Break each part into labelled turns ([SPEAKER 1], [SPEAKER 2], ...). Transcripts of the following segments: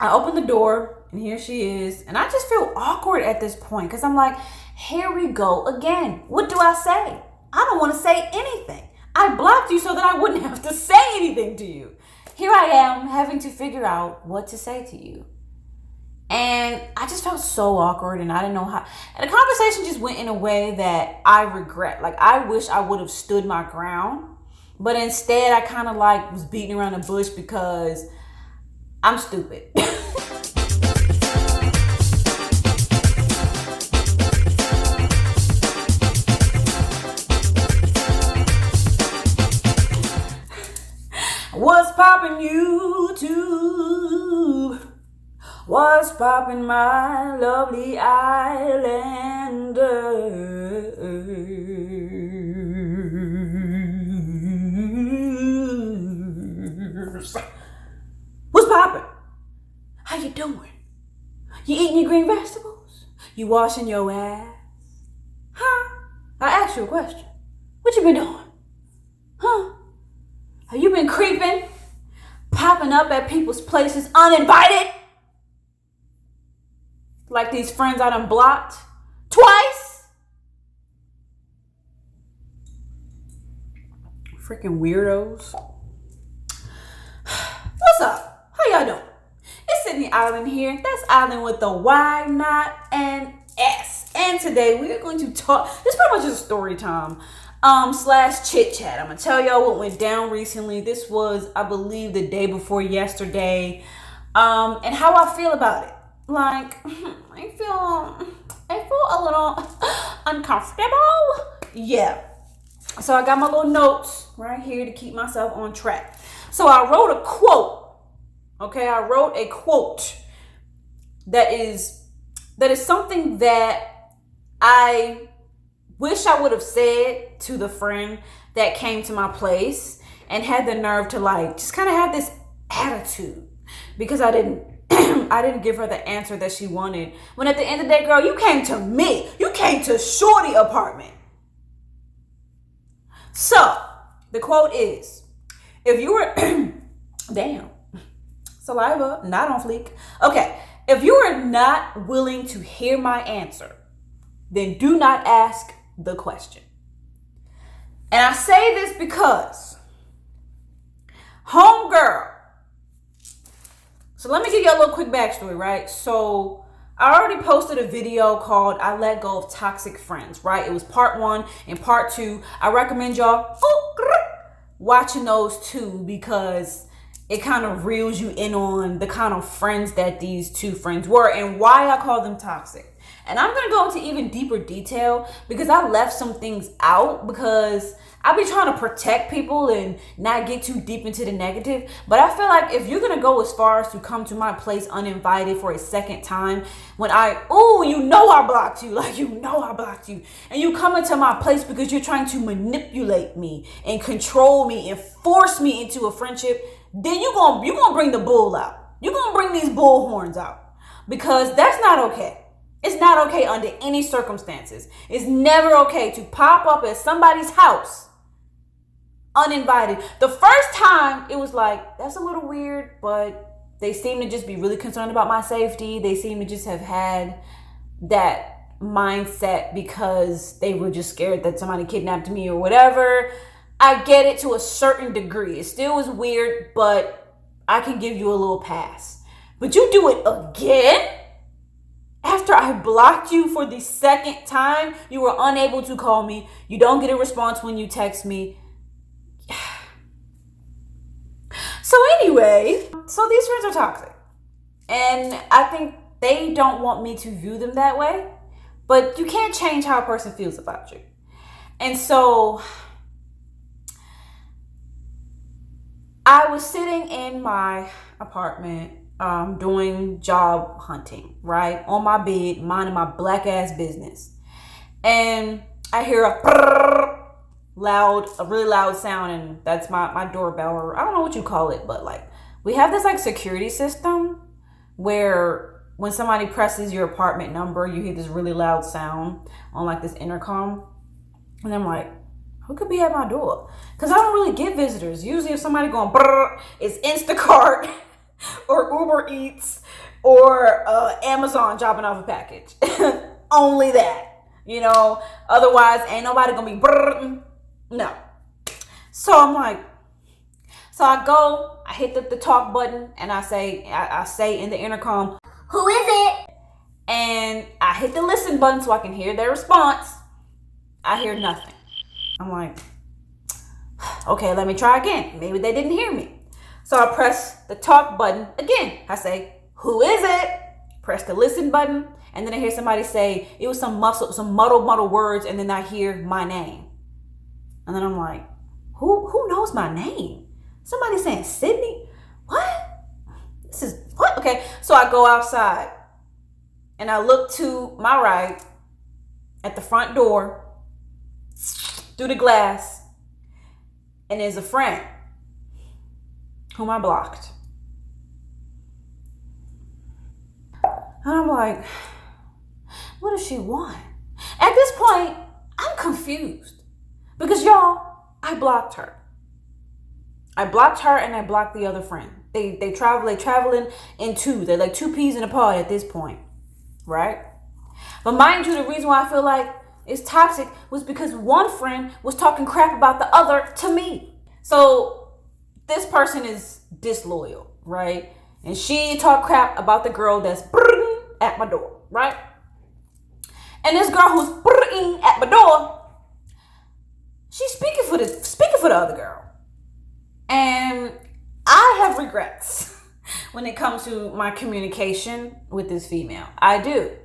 [SPEAKER 1] I open the door and here she is. And I just feel awkward at this point because I'm like, here we go again. What do I say? I don't want to say anything. I blocked you so that I wouldn't have to say anything to you. Here I am having to figure out what to say to you. And I just felt so awkward and I didn't know how. And the conversation just went in a way that I regret. Like, I wish I would have stood my ground. But instead, I kind of like was beating around the bush because I'm stupid. What's poppin' YouTube? What's poppin' my lovely islanders? What's poppin'? How you doing? You eating your green vegetables? You washing your ass? Huh? I asked you a question. What you been doing? Huh? Have you been creeping? Popping up at people's places uninvited? Like these friends I done blocked twice? Freaking weirdos. What's up? How y'all doing? It's Sydney Island here. That's Island with the Y, not an S. And today we are going to talk. This is pretty much just story time. Slash chit-chat. I'm gonna tell y'all what went down recently. This was, I believe, the day before yesterday. And how I feel about it. Like, I feel a little uncomfortable. Yeah. So I got my little notes right here to keep myself on track. So I wrote a quote. Okay, I wrote a quote that is something that I wish I would have said to the friend that came to my place and had the nerve to like just kind of have this attitude because I didn't give her the answer that she wanted. When at the end of the day, girl, you came to me. You came to Shorty apartment. So the quote is, if you were damn, saliva not on fleek. Okay, if you are not willing to hear my answer, then do not ask the question. And I say this because homegirl. So let me give you a little quick backstory, right? So I already posted a video called I Let Go of Toxic Friends, right? It was part 1 and part 2. I recommend y'all watching those two because it kind of reels you in on the kind of friends that these two friends were and why I call them toxic. And I'm going to go into even deeper detail because I left some things out because I be trying to protect people and not get too deep into the negative. But I feel like if you're going to go as far as to come to my place uninvited for a second time, when I blocked you, like, I blocked you. And you come into my place because you're trying to manipulate me and control me and force me into a friendship, then you're gonna bring the bull out. You're going to bring these bull horns out because that's not okay. It's not okay under any circumstances. It's never okay to pop up at somebody's house uninvited. The first time it was like, that's a little weird, but they seem to just be really concerned about my safety. They seem to just have had that mindset because they were just scared that somebody kidnapped me or whatever. I get it to a certain degree. It still was weird, but I can give you a little pass. But you do it again? After I blocked you for the second time, you were unable to call me. You don't get a response when you text me. So anyway, so these friends are toxic. And I think they don't want me to view them that way. But you can't change how a person feels about you. And so I was sitting in my apartment doing job hunting, right? On my bed, minding my black ass business. And I hear a really loud sound, and that's my doorbell, or I don't know what you call it, but like we have this like security system where when somebody presses your apartment number, you hear this really loud sound on like this intercom. And I'm like, who could be at my door? Because I don't really get visitors. Usually if somebody going brrr, it's Instacart or Uber Eats or Amazon dropping off a package. Only that, you know. Otherwise, ain't nobody gonna be brrr. No. So I'm like, so I go, I hit the talk button, and I say in the intercom, "Who is it?" And I hit the listen button so I can hear their response. I hear nothing. I'm like, okay, let me try again. Maybe they didn't hear me. So I press the talk button again. I say, "Who is it?" Press the listen button, and then I hear somebody say, it was some muddled words, and then I hear my name. And then I'm like, who knows my name? Somebody saying Sydney? What? This is what? Okay, so I go outside and I look to my right at the front door through the glass, and there's a friend whom I blocked. And I'm like, what does she want? At this point, I'm confused because y'all, I blocked her. I blocked her and I blocked the other friend. They traveling in two. They're like two peas in a pod at this point, right? But mind you, the reason why I feel like it's toxic was because one friend was talking crap about the other to me. So this person is disloyal, right? And she talked crap about the girl that's at my door, right? And this girl who's at my door, she's speaking for the other girl. And I have regrets when it comes to my communication with this female. I do.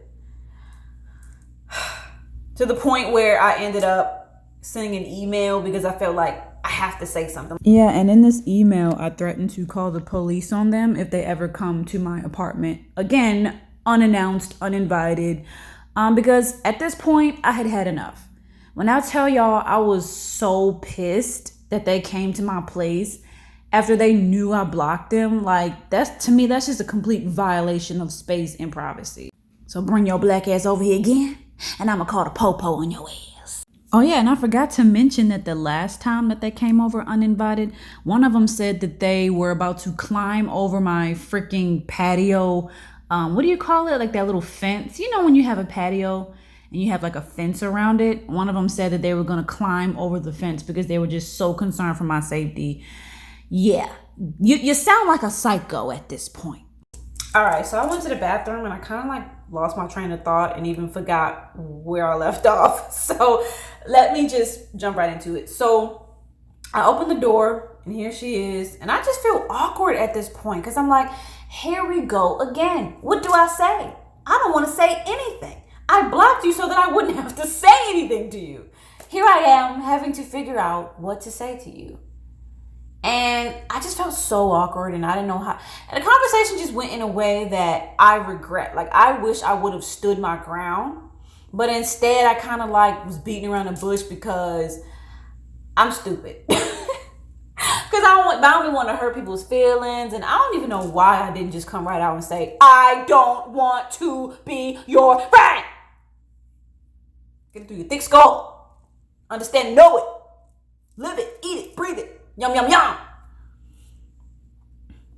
[SPEAKER 1] To the point where I ended up sending an email because I felt like I have to say something.
[SPEAKER 2] Yeah, and in this email, I threatened to call the police on them if they ever come to my apartment. Again, unannounced, uninvited, because at this point, I had had enough. When I tell y'all, I was so pissed that they came to my place after they knew I blocked them. Like, to me, that's just a complete violation of space and privacy. So bring your black ass over here again, and I'm gonna call the po-po on your ass. Oh yeah, and I forgot to mention that the last time that they came over uninvited, one of them said that they were about to climb over my freaking patio. What do you call it? Like that little fence. You know when you have a patio and you have like a fence around it? One of them said that they were going to climb over the fence because they were just so concerned for my safety. Yeah, you sound like a psycho at this point.
[SPEAKER 1] All right, so I went to the bathroom and I kind of like lost my train of thought and even forgot where I left off. So let me just jump right into it. So I opened the door and here she is. And I just feel awkward at this point because I'm like, here we go again. What do I say? I don't want to say anything. I blocked you so that I wouldn't have to say anything to you. Here I am having to figure out what to say to you. And I just felt so awkward and I didn't know how. And the conversation just went in a way that I regret. Like, I wish I would have stood my ground. But instead, I kind of like was beating around the bush because I'm stupid. Because I don't want to hurt people's feelings. And I don't even know why I didn't just come right out and say, I don't want to be your friend. Get it through your thick skull. Understand, know it. Live it, eat it, breathe it. Yum, yum, yum.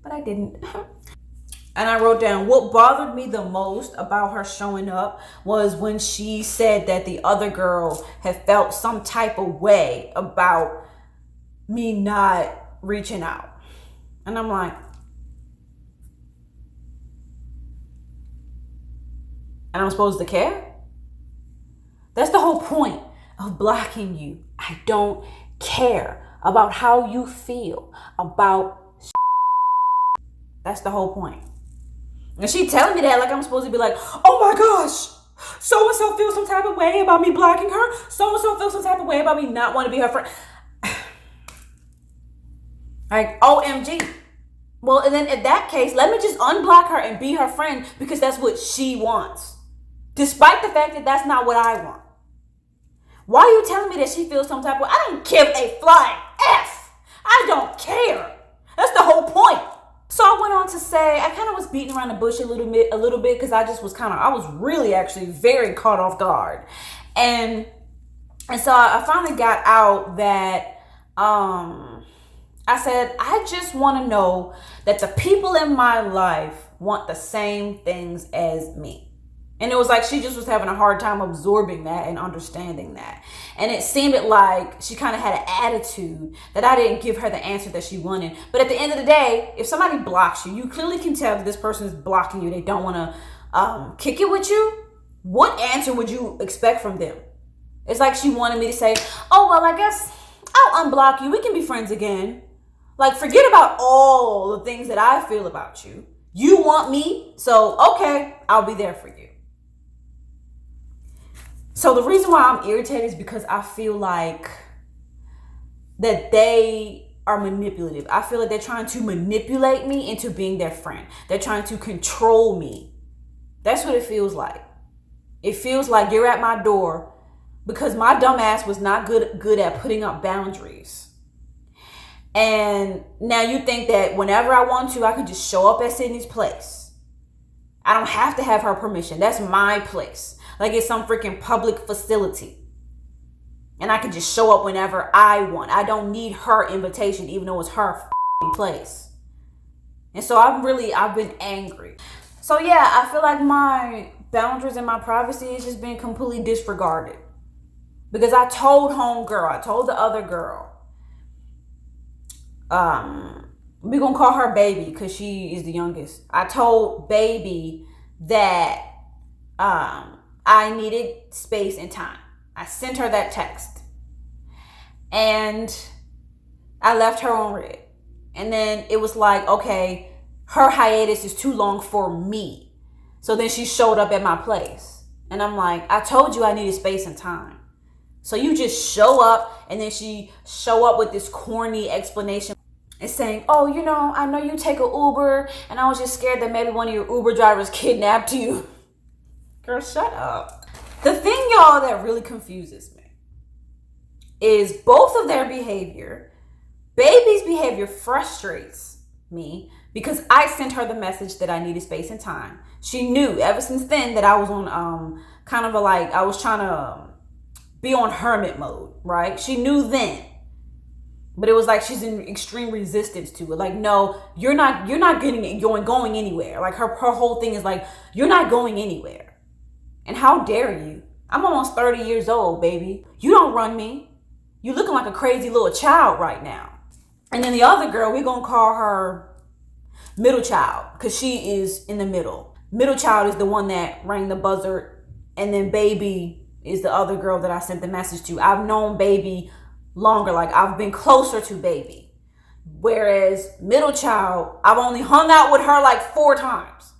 [SPEAKER 1] But I didn't. And I wrote down, what bothered me the most about her showing up was when she said that the other girl had felt some type of way about me not reaching out. And I'm like, and I'm supposed to care? That's the whole point of blocking you. I don't care about how you feel about That's the whole point. And she telling me that like I'm supposed to be like, oh my gosh, so-and-so feels some type of way about me blocking her. So-and-so feels some type of way about me not wanting to be her friend. Like, OMG. Well, and then in that case, let me just unblock her and be her friend because that's what she wants. Despite the fact that that's not what I want. Why are you telling me that she feels some type of way? I don't give a flying F. I don't care. That's the whole point. So I went on to say, I kind of was beating around the bush a little bit because I was really actually very caught off guard. And so I finally got out that, I said, I just want to know that the people in my life want the same things as me. And it was like she just was having a hard time absorbing that and understanding that. And it seemed like she kind of had an attitude that I didn't give her the answer that she wanted. But at the end of the day, if somebody blocks you, you clearly can tell that this person is blocking you. They don't want to kick it with you. What answer would you expect from them? It's like she wanted me to say, oh, well, I guess I'll unblock you. We can be friends again. Like, forget about all the things that I feel about you. You want me, so okay, I'll be there for you. So the reason why I'm irritated is because I feel like that they are manipulative. I feel like they're trying to manipulate me into being their friend. They're trying to control me. That's what it feels like. It feels like you're at my door because my dumb ass was not good at putting up boundaries. And now you think that whenever I want to, I can just show up at Sydney's place. I don't have to have her permission. That's my place. Like it's some freaking public facility. And I can just show up whenever I want. I don't need her invitation, even though it's her place. And so I've been angry. So yeah, I feel like my boundaries and my privacy is just being completely disregarded. Because I told homegirl, I told the other girl, we're gonna call her baby because she is the youngest. I told baby that I needed space and time. I sent her that text and I left her on red. And then it was like, okay, her hiatus is too long for me. So then she showed up at my place and I'm like, I told you I needed space and time. So you just show up, and then she show up with this corny explanation and saying, oh, I know you take an Uber and I was just scared that maybe one of your Uber drivers kidnapped you. Girl, shut up. The thing, y'all, that really confuses me is both of their behavior. Baby's behavior frustrates me because I sent her the message that I needed space and time. She knew ever since then that I was on I was trying to be on hermit mode, right? She knew then. But it was like she's in extreme resistance to it. Like, no, you're not getting it, going anywhere. Like her whole thing is like, you're not going anywhere. And how dare you? I'm almost 30 years old, baby. You don't run me. You looking like a crazy little child right now. And then the other girl, we're going to call her middle child because she is in the middle. Middle child is the one that rang the buzzer. And then baby is the other girl that I sent the message to. I've known baby longer. Like I've been closer to baby. Whereas middle child, I've only hung out with her like 4 times.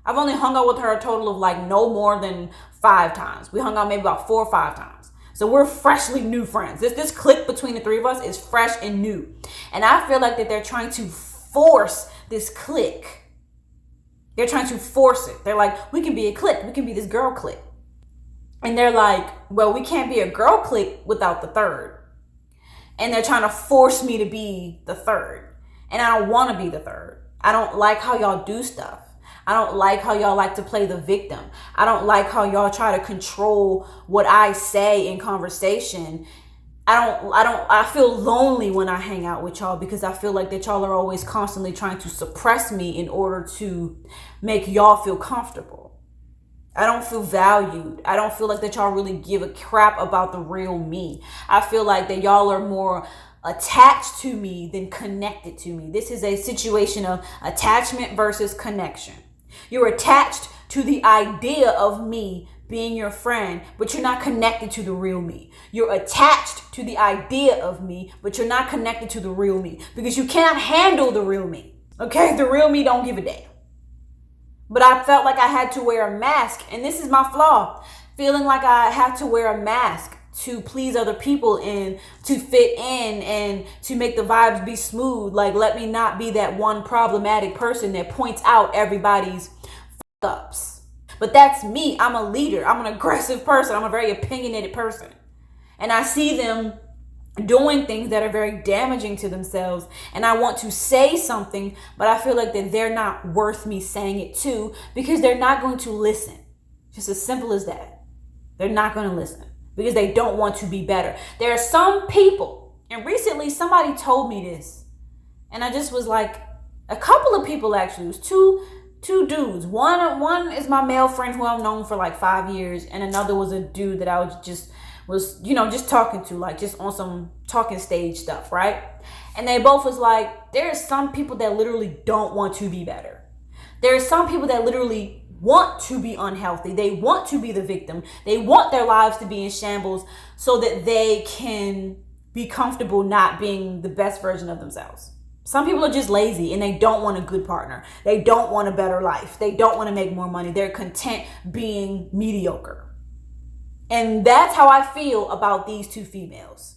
[SPEAKER 1] I've only hung out with her a total of like no more than 5 times. We hung out maybe about 4 or 5 times. So we're freshly new friends. This clique between the 3 of us is fresh and new. And I feel like that they're trying to force this clique. They're trying to force it. They're like, we can be a clique. We can be this girl clique. And they're like, well, we can't be a girl clique without the third. And they're trying to force me to be the third. And I don't want to be the third. I don't like how y'all do stuff. I don't like how y'all like to play the victim. I don't like how y'all try to control what I say in conversation. I feel lonely when I hang out with y'all because I feel like that y'all are always constantly trying to suppress me in order to make y'all feel comfortable. I don't feel valued. I don't feel like that y'all really give a crap about the real me. I feel like that y'all are more attached to me than connected to me. This is a situation of attachment versus connection. You're attached to the idea of me being your friend, but you're not connected to the real me. You're attached to the idea of me, but you're not connected to the real me because you cannot handle the real me. Okay? The real me don't give a damn. But I felt like I had to wear a mask, and this is my flaw. Feeling like I have to wear a mask to please other people and to fit in and to make the vibes be smooth. Like, let me not be that one problematic person that points out everybody's ups. But that's me. I'm a leader. I'm an aggressive person. I'm a very opinionated person. And I see them doing things that are very damaging to themselves, and I want to say something, but I feel like that they're not worth me saying it to because they're not going to listen. Just as simple as that. They're not going to listen because they don't want to be better. There are some people, and recently somebody told me this. And I just was like, a couple of people actually. It was two dudes. One is my male friend who I've known for like 5 years, and another was a dude that I was just talking to, like just on some talking stage stuff, right? And they both was like, there are some people that literally don't want to be better. There are some people that literally want to be unhealthy. They want to be the victim. They want their lives to be in shambles so that they can be comfortable not being the best version of themselves. Some people are just lazy and they don't want a good partner. They don't want a better life. They don't want to make more money. They're content being mediocre. And that's how I feel about these two females.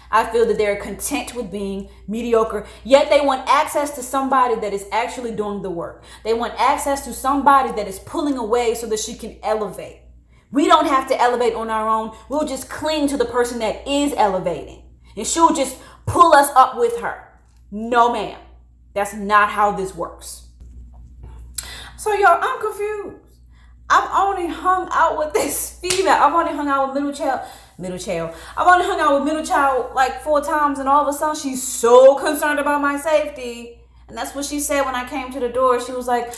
[SPEAKER 1] I feel that they're content with being mediocre, yet they want access to somebody that is actually doing the work. They want access to somebody that is pulling away so that she can elevate. We don't have to elevate on our own. We'll just cling to the person that is elevating, and she'll just pull us up with her. No, ma'am. That's not how this works. So, y'all, I'm confused. I've only hung out with this female. I've only hung out with middle child. I've only hung out with middle child like 4 times, and all of a sudden she's so concerned about my safety. And that's what she said when I came to the door. She was like,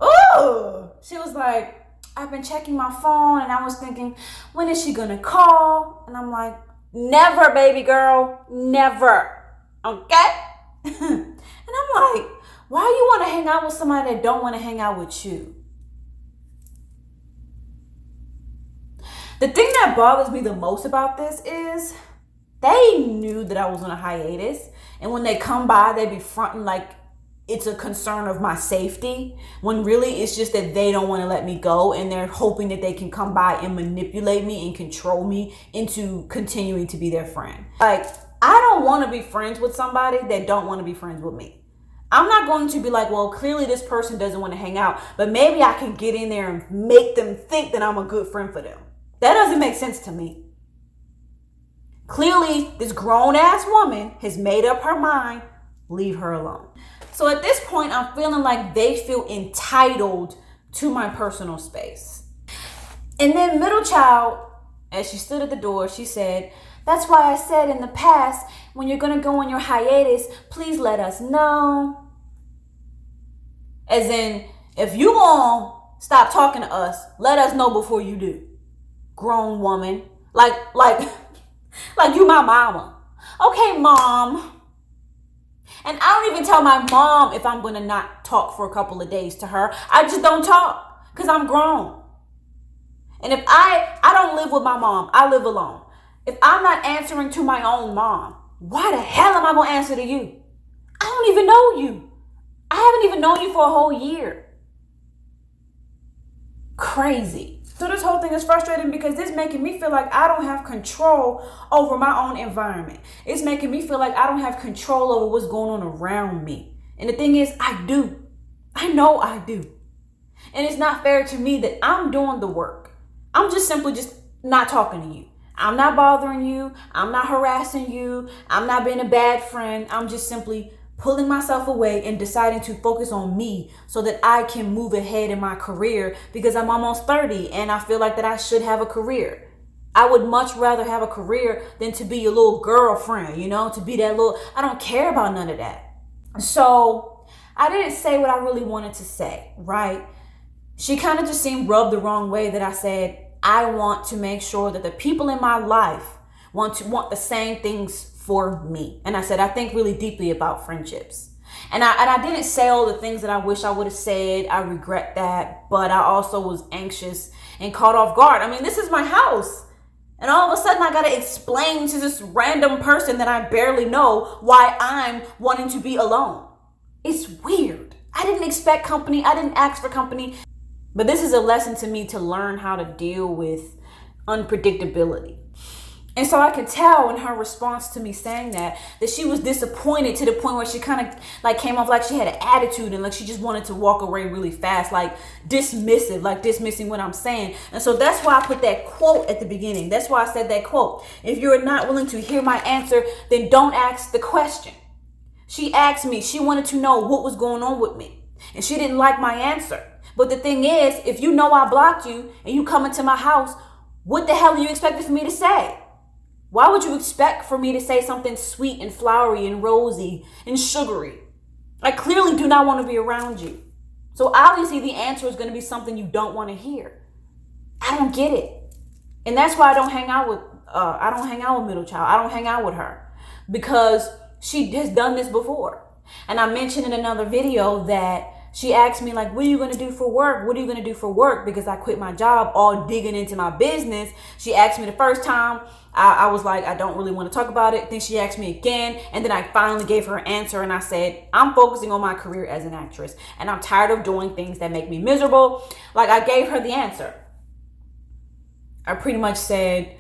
[SPEAKER 1] oh, she was like, I've been checking my phone and I was thinking, when is she gonna call? And I'm like, never, baby girl, never. Okay? And I'm like, why you want to hang out with somebody that don't want to hang out with you? The thing that bothers me the most about this is they knew that I was on a hiatus. And when they come by, they be fronting like it's a concern of my safety, when really it's just that they don't want to let me go. And they're hoping that they can come by and manipulate me and control me into continuing to be their friend. Like, I don't want to be friends with somebody that don't want to be friends with me. I'm not going to be like, well, clearly this person doesn't want to hang out, but maybe I can get in there and make them think that I'm a good friend for them. That doesn't make sense to me. Clearly, this grown-ass woman has made up her mind. Leave her alone. So at this point, I'm feeling like they feel entitled to my personal space. And then middle child, as she stood at the door, she said, that's why I said in the past, when you're going to go on your hiatus, please let us know. As in, if you going to stop talking to us, let us know before you do. Grown woman. Like you my mama. Okay, mom. And I don't even tell my mom if I'm going to not talk for a couple of days to her. I just don't talk because I'm grown. And if I don't live with my mom, I live alone. If I'm not answering to my own mom, why the hell am I going to answer to you? I don't even know you. I haven't even known you for a whole year. Crazy. So this whole thing is frustrating because it's making me feel like I don't have control over my own environment. It's making me feel like I don't have control over what's going on around me. And the thing is, I do. I know I do. And it's not fair to me that I'm doing the work. I'm just simply just not talking to you. I'm not bothering you. I'm not harassing you. I'm not being a bad friend. I'm just simply pulling myself away and deciding to focus on me so that I can move ahead in my career because I'm almost 30 and I feel like that I should have a career. I would much rather have a career than to be your little girlfriend, to be that little, I don't care about none of that. So I didn't say what I really wanted to say, right? She kind of just seemed rubbed the wrong way that I said, I want to make sure that the people in my life want the same things for me. And I said, I think really deeply about friendships. And I didn't say all the things that I wish I would have said. I regret that. But I also was anxious and caught off guard. I mean, this is my house. And all of a sudden I got to explain to this random person that I barely know why I'm wanting to be alone. It's weird. I didn't expect company. I didn't ask for company. But this is a lesson to me to learn how to deal with unpredictability. And so I could tell in her response to me saying that she was disappointed to the point where she kind of like came off like she had an attitude and like she just wanted to walk away really fast, like dismissive, like dismissing what I'm saying. And so that's why I put that quote at the beginning. That's why I said that quote. If you're not willing to hear my answer, then don't ask the question. She asked me, she wanted to know what was going on with me. And she didn't like my answer. But the thing is, if you know I blocked you and you come into my house, what the hell are you expecting for me to say? Why would you expect for me to say something sweet and flowery and rosy and sugary? I clearly do not want to be around you. So obviously the answer is going to be something you don't want to hear. I don't get it. And that's why I don't hang out with middle child. I don't hang out with her because she has done this before. And I mentioned in another video that she asked me, like, what are you going to do for work? What are you going to do for work? Because I quit my job, all digging into my business. She asked me the first time. I was like, I don't really want to talk about it. Then she asked me again. And then I finally gave her an answer. And I said, I'm focusing on my career as an actress. And I'm tired of doing things that make me miserable. Like, I gave her the answer. I pretty much said,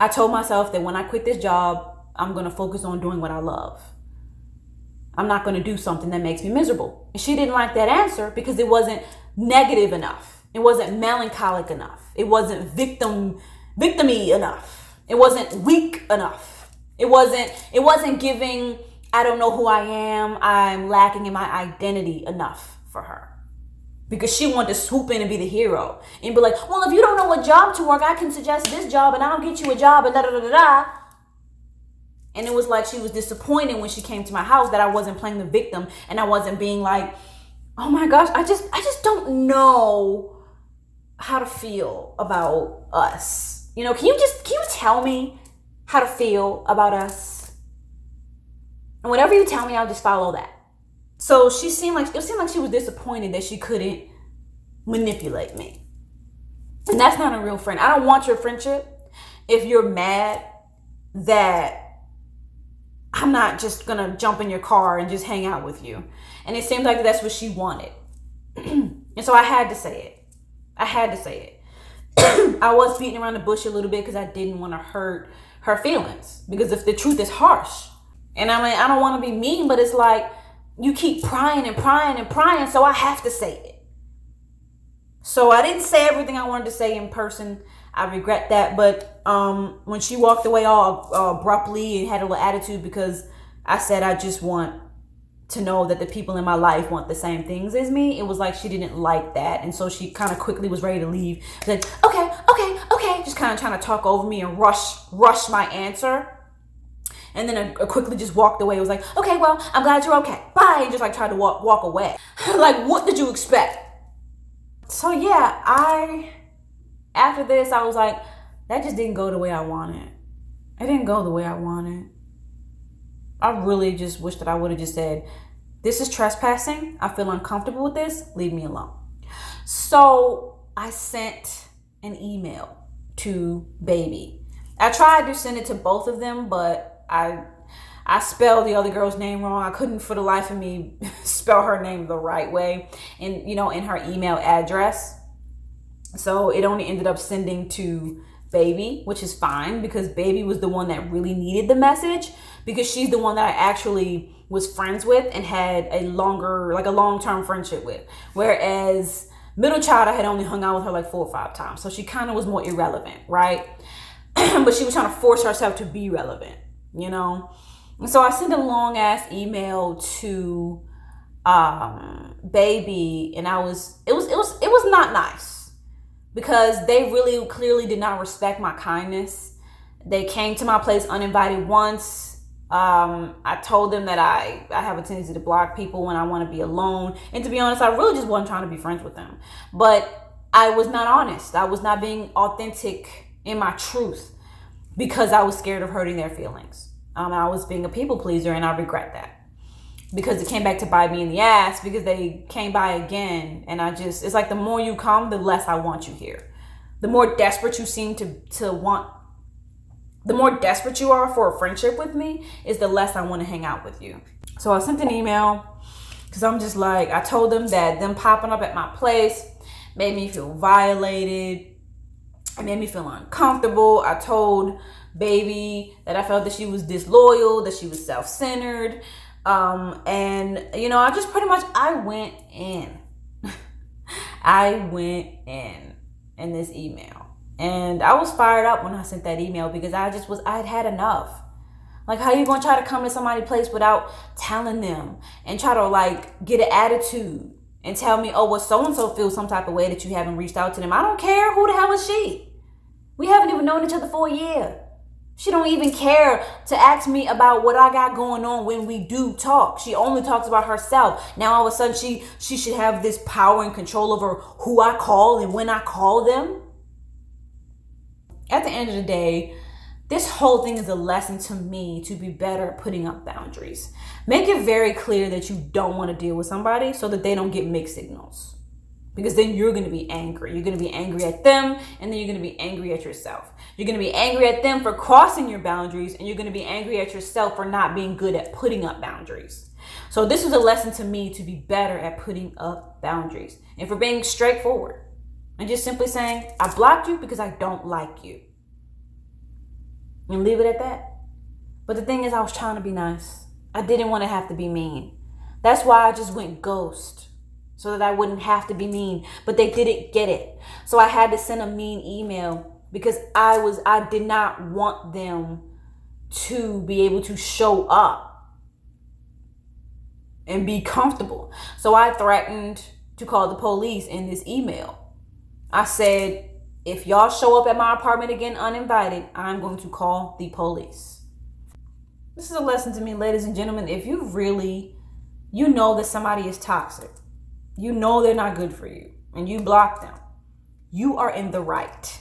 [SPEAKER 1] I told myself that when I quit this job, I'm going to focus on doing what I love. I'm not going to do something that makes me miserable. And she didn't like that answer because it wasn't negative enough. It wasn't melancholic enough. It wasn't victim-y enough. It wasn't weak enough. It wasn't giving, I don't know who I am, I'm lacking in my identity enough for her. Because she wanted to swoop in and be the hero and be like, well, if you don't know what job to work, I can suggest this job and I'll get you a job and da-da-da-da-da. And it was like she was disappointed when she came to my house that I wasn't playing the victim and I wasn't being like, oh my gosh, I just don't know how to feel about us. You know, can you tell me how to feel about us? And whatever you tell me, I'll just follow that. So it seemed like she was disappointed that she couldn't manipulate me. And that's not a real friend. I don't want your friendship if you're mad that I'm not just gonna jump in your car and just hang out with you. And it seemed like that's what she wanted. And so I had to say it. I was beating around the bush a little bit because I didn't want to hurt her feelings. Because if the truth is harsh. And I mean, I don't want to be mean, but it's like you keep prying and prying and prying, so I have to say it. So I didn't say everything I wanted to say in person. I regret that. But when she walked away all abruptly and had a little attitude because I said I just want to know that the people in my life want the same things as me, it was like she didn't like that. And so she kind of quickly was ready to leave. Said, okay. Just kind of trying to talk over me and rush my answer. And then I quickly just walked away. It was like, okay, well, I'm glad you're okay. Bye. And just like tried to walk away. Like, what did you expect? So yeah, after this, I was like, that just didn't go the way I wanted. It didn't go the way I wanted. I really just wish that I would have just said, this is trespassing. I feel uncomfortable with this. Leave me alone. So I sent an email to Baby. I tried to send it to both of them, but I spelled the other girl's name wrong. I couldn't for the life of me spell her name the right way in her email address. So it only ended up sending to Baby, which is fine because Baby was the one that really needed the message because she's the one that I actually was friends with and had a long-term friendship with. Whereas middle child, I had only hung out with her like 4 or 5 times. So she kind of was more irrelevant, right? But she was trying to force herself to be relevant, you know? And so I sent a long ass email to Baby, and it was not nice because they really clearly did not respect my kindness. They came to my place uninvited once. I told them that I have a tendency to block people when I want to be alone. And to be honest, I really just wasn't trying to be friends with them. But I was not honest. I was not being authentic in my truth because I was scared of hurting their feelings. I was being a people pleaser, and I regret that because it came back to bite me in the ass because they came by again. And it's like the more you come, the less I want you here. The more desperate you seem to want, the more desperate you are for a friendship with me is the less I want to hang out with you. So I sent an email because I'm just like, I told them that them popping up at my place made me feel violated. It made me feel uncomfortable. I told Baby that I felt that she was disloyal, that she was self-centered. And I just pretty much, I went in. I went in this email. And I was fired up when I sent that email because I had had enough. Like, how you gonna try to come to somebody's place without telling them and try to like get an attitude and tell me, oh, well, so-and-so feels some type of way that you haven't reached out to them. I don't care. Who the hell is she? We haven't even known each other for a year. She don't even care to ask me about what I got going on when we do talk. She only talks about herself. Now all of a sudden she should have this power and control over who I call and when I call them. At the end of the day, this whole thing is a lesson to me to be better at putting up boundaries. Make it very clear that you don't want to deal with somebody so that they don't get mixed signals. Because then you're going to be angry. You're going to be angry at them, and then you're going to be angry at yourself. You're going to be angry at them for crossing your boundaries, and you're going to be angry at yourself for not being good at putting up boundaries. So this was a lesson to me to be better at putting up boundaries and for being straightforward and just simply saying, I blocked you because I don't like you. And leave it at that. But the thing is, I was trying to be nice. I didn't want to have to be mean. That's why I just went ghost, so that I wouldn't have to be mean. But they didn't get it. So I had to send a mean email because I did not want them to be able to show up and be comfortable. So I threatened to call the police in this email. I said, if y'all show up at my apartment again uninvited, I'm going to call the police. This is a lesson to me, ladies and gentlemen. If you know that somebody is toxic, you know they're not good for you, and you block them, you are in the right.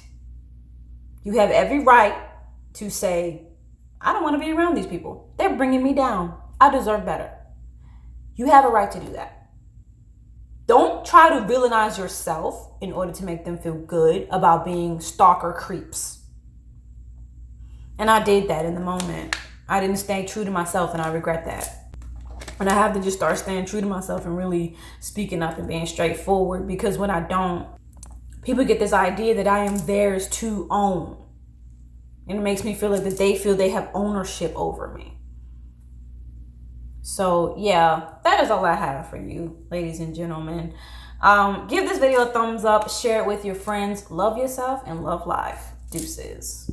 [SPEAKER 1] You have every right to say, I don't want to be around these people. They're bringing me down. I deserve better. You have a right to do that. Don't try to villainize yourself in order to make them feel good about being stalker creeps. And I did that in the moment. I didn't stay true to myself, and I regret that. And I have to just start staying true to myself and really speaking up and being straightforward, because when I don't, people get this idea that I am theirs to own. And it makes me feel like that they feel they have ownership over me. So yeah, that is all I have for you, ladies and gentlemen. Give this video a thumbs up, share it with your friends. Love yourself and love life. Deuces.